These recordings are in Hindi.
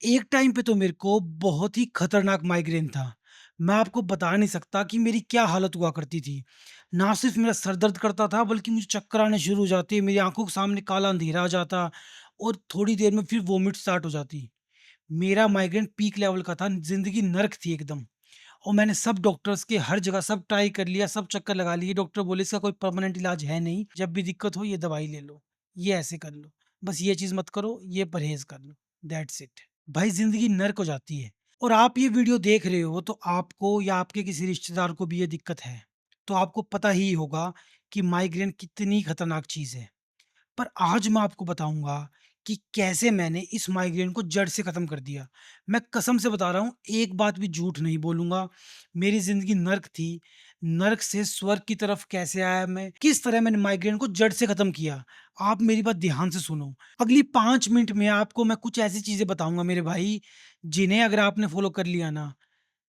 एक टाइम पे तो मेरे को बहुत ही खतरनाक माइग्रेन था। मैं आपको बता नहीं सकता कि मेरी क्या हालत हुआ करती थी। ना सिर्फ़ मेरा सर दर्द करता था बल्कि मुझे चक्कर आने शुरू हो जाते, मेरी आँखों के सामने काला अंधेरा आ जाता और थोड़ी देर में फिर वॉमिट स्टार्ट हो जाती। मेरा माइग्रेन पीक लेवल का था, ज़िंदगी नर्क थी एकदम। और मैंने सब डॉक्टर्स के हर जगह सब ट्राई कर लिया, सब चक्कर लगा लिए। डॉक्टर बोले इसका कोई परमानेंट इलाज है नहीं, जब भी दिक्कत हो ये दवाई ले लो, ये ऐसे कर लो, बस ये चीज़ मत करो, ये परहेज़ कर लो, दैट्स इट। भाई ज़िंदगी नर्क हो जाती है। और आप ये वीडियो देख रहे हो तो आपको या आपके किसी रिश्तेदार को भी ये दिक्कत है, तो आपको पता ही होगा कि माइग्रेन कितनी खतरनाक चीज़ है। पर आज मैं आपको बताऊँगा कि कैसे मैंने इस माइग्रेन को जड़ से ख़त्म कर दिया। मैं कसम से बता रहा हूँ, एक बात भी झूठ नहीं बोलूँगा। मेरी ज़िंदगी नर्क थी, नर्क से स्वर्ग की तरफ कैसे आया मैं, किस तरह मैंने माइग्रेन को जड़ से ख़त्म किया। आप मेरी बात ध्यान से सुनो। अगली 5 मिनट में आपको मैं कुछ ऐसी चीज़ें बताऊँगा मेरे भाई, जिन्हें अगर आपने फ़ॉलो कर लिया ना,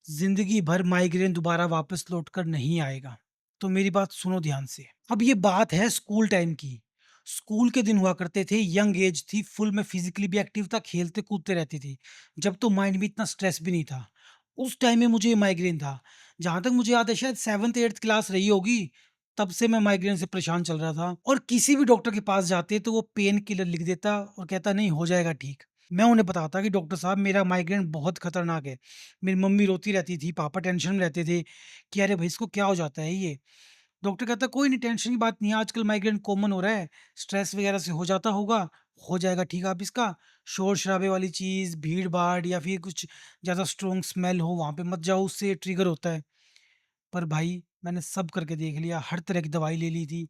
ज़िंदगी भर माइग्रेन दोबारा वापस लौट कर नहीं आएगा। तो मेरी बात सुनो ध्यान से। अब ये बात है स्कूल टाइम की। स्कूल के दिन हुआ करते थे, यंग एज थी, फुल मैं फिज़िकली भी एक्टिव था, खेलते-कूदते रहती थी। जब तो माइंड में इतना स्ट्रेस भी नहीं था। उस टाइम में मुझे ये माइग्रेन था। जहाँ तक मुझे याद है शायद 7th-8th क्लास रही होगी, तब से मैं माइग्रेन से परेशान चल रहा था और किसी भी डॉक्टर के पास जाते तो वो पेन किलर लिख देता और कहता नहीं हो जाएगा ठीक। मैं उन्हें बताता कि डॉक्टर साहब मेरा माइग्रेन बहुत खतरनाक है। मेरी मम्मी रोती रहती थी, पापा टेंशन में रहते थे कि अरे भाई इसको क्या हो जाता है ये? डॉक्टर कहता कोई नहीं, टेंशन की बात नहीं है, आजकल माइग्रेन कॉमन हो रहा है, स्ट्रेस वगैरह से हो जाता होगा, हो जाएगा ठीक आप इसका। शोर-शराबे वाली चीज़, भीड़-भाड़ या फिर कुछ ज़्यादा स्ट्रॉन्ग स्मेल हो वहाँ पे मत जाओ, उससे ट्रिगर होता है। पर भाई मैंने सब करके देख लिया, हर तरह की दवाई ले ली थी,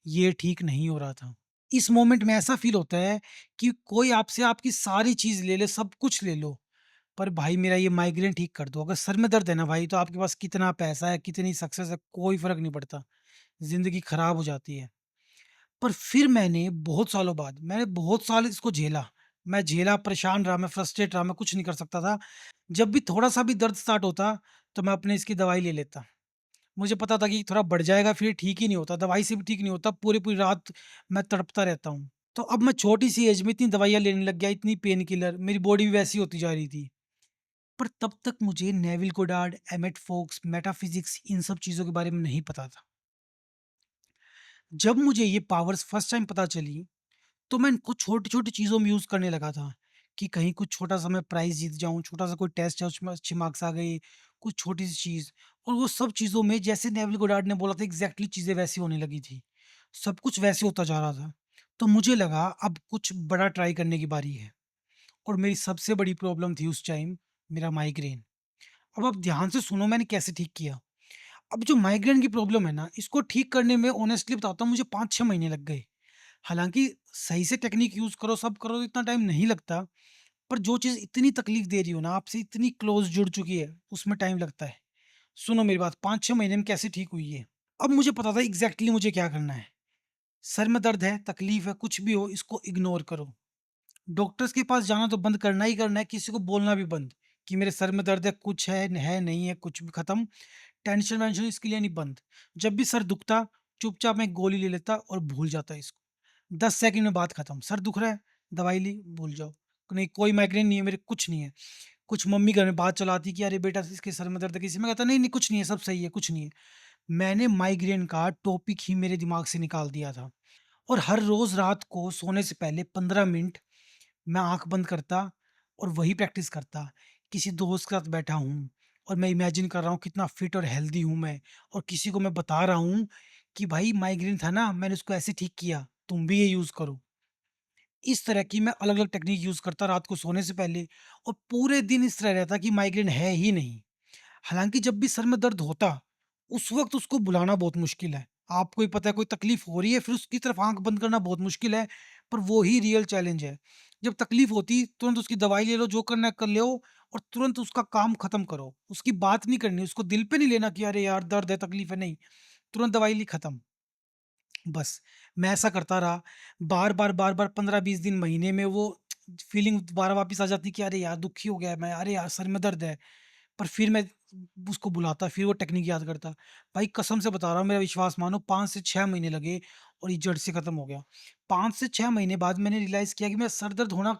ये ठीक नहीं हो रहा था। इस मोमेंट में ऐसा फ़ील होता है कि कोई आपसे आपकी सारी चीज़ ले ले, सब कुछ ले लो, पर भाई मेरा ये माइग्रेन ठीक कर दो। अगर सर में दर्द है ना भाई, तो आपके पास कितना पैसा है, कितनी सक्सेस है, कोई फ़र्क नहीं पड़ता। ज़िंदगी खराब हो जाती है। पर फिर मैंने बहुत सालों बाद मैंने बहुत साल इसको झेला। मैं झेला, परेशान रहा, मैं फ्रस्ट्रेट रहा, मैं कुछ नहीं कर सकता था। जब भी थोड़ा-सा भी दर्द स्टार्ट होता, तो मैं अपने इसकी दवाई ले लेता। मुझे पता था कि थोड़ा बढ़ जाएगा, फिर ठीक ही नहीं होता, दवाई से भी ठीक नहीं होता, पूरी-पूरी रात मैं तड़पता रहता हूँ। तो अब मैं छोटी-सी एज में इतनी दवाइयाँ लेने लग गया, इतनी पेन किलर, मेरी बॉडी भी वैसी होती जा रही थी। पर तब तक मुझे Neville Goddard, Emmet Fox, metaphysics इन सब चीज़ों के बारे में नहीं पता था। जब मुझे ये पावर्स फर्स्ट टाइम पता चली, तो मैं इनको छोटी-छोटी चीज़ों में यूज़ करने लगा था कि कहीं कुछ छोटा-सा मैं प्राइज़ जीत जाऊँ, छोटा-सा कोई टेस्ट है उसमें अच्छे मार्क्स आ गए, कुछ छोटी-सी चीज़। और वो सब चीज़ों में जैसे नेविल गोडार्ड ने बोला था एग्ज़ैक्टली चीज़ें वैसी होने लगी थी। सब कुछ वैसे होता जा रहा था। तो मुझे लगा अब कुछ बड़ा ट्राई करने की बारी है और मेरी सबसे बड़ी प्रॉब्लम थी उस टाइम मेरा माइग्रेन। अब आप ध्यान से सुनो मैंने कैसे ठीक किया। अब जो माइग्रेन की प्रॉब्लम है ना, इसको ठीक करने में ऑनेस्टली बताता हूँ मुझे 5-6 महीने लग गए। हालाँकि सही से टेक्नीक यूज़ करो, सब करो तो इतना टाइम नहीं लगता, पर जो चीज़ इतनी तकलीफ़ दे रही हो ना, आपसे इतनी क्लोज़ जुड़ चुकी है, उसमें टाइम लगता है। सुनो मेरी बात, 5-6 महीने में कैसे ठीक हुई ये। अब मुझे पता था एग्ज़ैक्टली मुझे क्या करना है। सर में दर्द है, तकलीफ़ है, कुछ भी हो इसको इग्नोर करो। डॉक्टर्स के पास जाना तो बंद करना ही करना है, किसी को बोलना भी बंद कि मेरे सर में दर्द है, कुछ है, नहीं है, कुछ भी खत्म। टेंशन-वेंशन इसके लिए नहीं, बंद। जब भी सर दुखता, चुपचाप मैं एक गोली ले लेता और भूल जाता इसको। 10 सेकंड में बात खत्म। सर दुख रहा है, दवाई ली, भूल जाओ। नहीं कोई माइग्रेन नहीं है मेरे, कुछ नहीं है। कुछ मम्मी घर में बात चलाती कि अरे बेटा इसके सर में दर्द है, किसी में कहता नहीं, नहीं कुछ नहीं है, सब सही है, कुछ नहीं है। मैंने माइग्रेन का टॉपिक ही मेरे दिमाग से निकाल दिया था और हर रोज़ रात को सोने से पहले 15 मिनट मैं आँख बंद करता और वही प्रैक्टिस करता। किसी दोस्त के साथ बैठा हूँ और मैं इमेजिन कर रहा हूँ कितना फिट और हेल्दी हूँ मैं और किसी को मैं बता रहा हूँ कि भाई माइग्रेन था ना, मैंने उसको ऐसे ठीक किया, तुम भी ये यूज़ करो। इस तरह की मैं अलग-अलग टेक्नीक यूज़ करता रात को सोने से पहले और पूरे दिन इस तरह रहता कि माइग्रेन है ही नहीं। हालाँकि जब भी सर में दर्द होता, उस वक़्त उसको बुलाना बहुत मुश्किल है। आपको भी पता है कोई तकलीफ़ हो रही है, फिर उसकी तरफ आँख बंद करना बहुत मुश्किल है, पर वो ही रियल चैलेंज है। जब तकलीफ़ होती, तुरंत उसकी दवाई ले लो, जो करना है कर लो और तुरंत उसका काम ख़त्म करो। उसकी बात नहीं करनी, उसको दिल पे नहीं लेना कि अरे यार दर्द है, तकलीफ़ है, नहीं। तुरंत दवाई ली, ख़त्म। बस, मैं ऐसा करता रहा, बार-बार, बार-बार 15-20 दिन, महीने में वो फीलिंग दोबारा वापस आ जाती कि अरे यार दुखी हो गया मैं, अरे यार सर में दर्द है। पर फिर मैं उसको बुलाता, फिर वो टेक्नीक याद करता। भाई कसम से बता रहा हूँ, मेरा विश्वास मानो 5 से 6 महीने लगे और ये जड़ से खत्म हो गया। 5 से 6 महीने बाद मैंने रियलाइज़ किया कि मेरा सर दर्द होना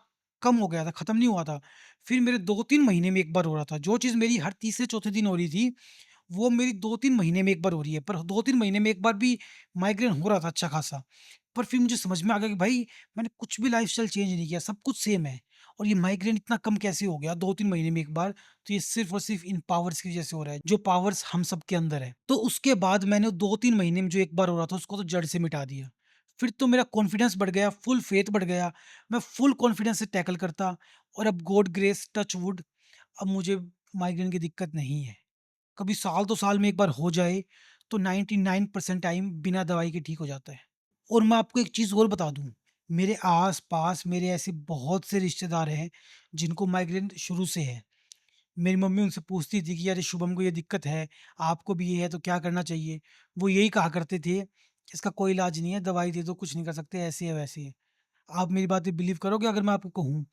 कम हो गया था, खत्म नहीं हुआ था। फिर मेरे 2-3 महीने में एक बार हो रहा था। जो चीज़ मेरी हर तीसरे चौथे दिन हो रही थी, वो मेरी 2-3 महीने में एक बार हो रही है। पर 2-3 महीने में एक बार भी माइग्रेन हो रहा था अच्छा खासा। पर फिर मुझे समझ में आ गया कि भाई मैंने कुछ भी लाइफ़स्टाइल चेंज नहीं किया, सब कुछ सेम है और ये माइग्रेन इतना कम कैसे हो गया 2-3 महीने में एक बार? तो ये सिर्फ़ और सिर्फ़ इन पावर्स की वज़ह से हो रहा है, जो पावर्स हम सबके अंदर है। तो उसके बाद मैंने 2-3 महीने में जो एक बार हो रहा था, उसको तो जड़ से मिटा दिया। फिर तो मेरा कॉन्फिडेंस बढ़ गया, फुल फ़ेथ बढ़ गया। मैं फुल कॉन्फिडेंस से टैकल करता और अब गॉड ग्रेस टच वुड अब मुझे माइग्रेन की दिक्कत नहीं है। कभी साल 2 साल में एक बार हो जाए, तो 99% टाइम बिना दवाई के ठीक हो जाता है। और मैं आपको एक चीज़ और बता दूँ, मेरे आस-पास मेरे ऐसे बहुत से रिश्तेदार हैं, जिनको माइग्रेन शुरू से है। मेरी मम्मी उनसे पूछती थी कि, "अरे शुभम को ये दिक्कत है, आपको भी ये है तो क्या करना चाहिए?" वो यही कहा करते थे, "इसका कोई इलाज नहीं है, दवाई दे दो, कुछ नहीं कर सकते, ऐसे है, वैसे है।" आप मेरी बातें बिलीव करोगे अगर मैं आपको कहूँ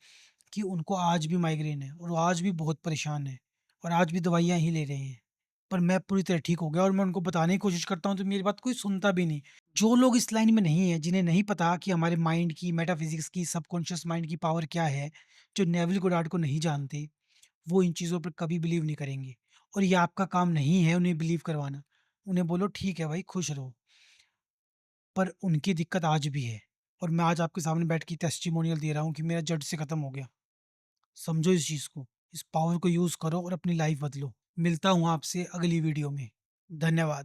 कि उनको आज भी माइग्रेन है और वो आज भी बहुत परेशान हैं और आज भी दवाइयाँ ही ले रहे हैं। पर मैं पूरी तरह ठीक हो गया और मैं उनको बताने की कोशिश करता हूँ तो मेरी बात कोई सुनता भी नहीं। जो लोग इस लाइन में नहीं हैं, जिन्हें नहीं पता कि हमारे माइंड की, मेटाफिज़िक्स की, सबकॉन्शियस माइंड की पावर क्या है, जो नेविल गोडार्ड को नहीं जानते, वो इन चीज़ों पर कभी बिलीव नहीं करेंगे। और ये आपका काम नहीं है उन्हें बिलीव करवाना। उन्हें बोलो ठीक है भाई, खुश रहो। पर उनकी दिक्कत आज भी है और मैं आज आपके सामने बैठ के टेस्टिमोनियल दे रहा हूँ कि मेरा जड़ से खत्म हो गया। समझो इस चीज़ को, इस पावर को यूज़ करो और अपनी लाइफ़ बदलो। मिलता हूँ आपसे अगली वीडियो में। धन्यवाद।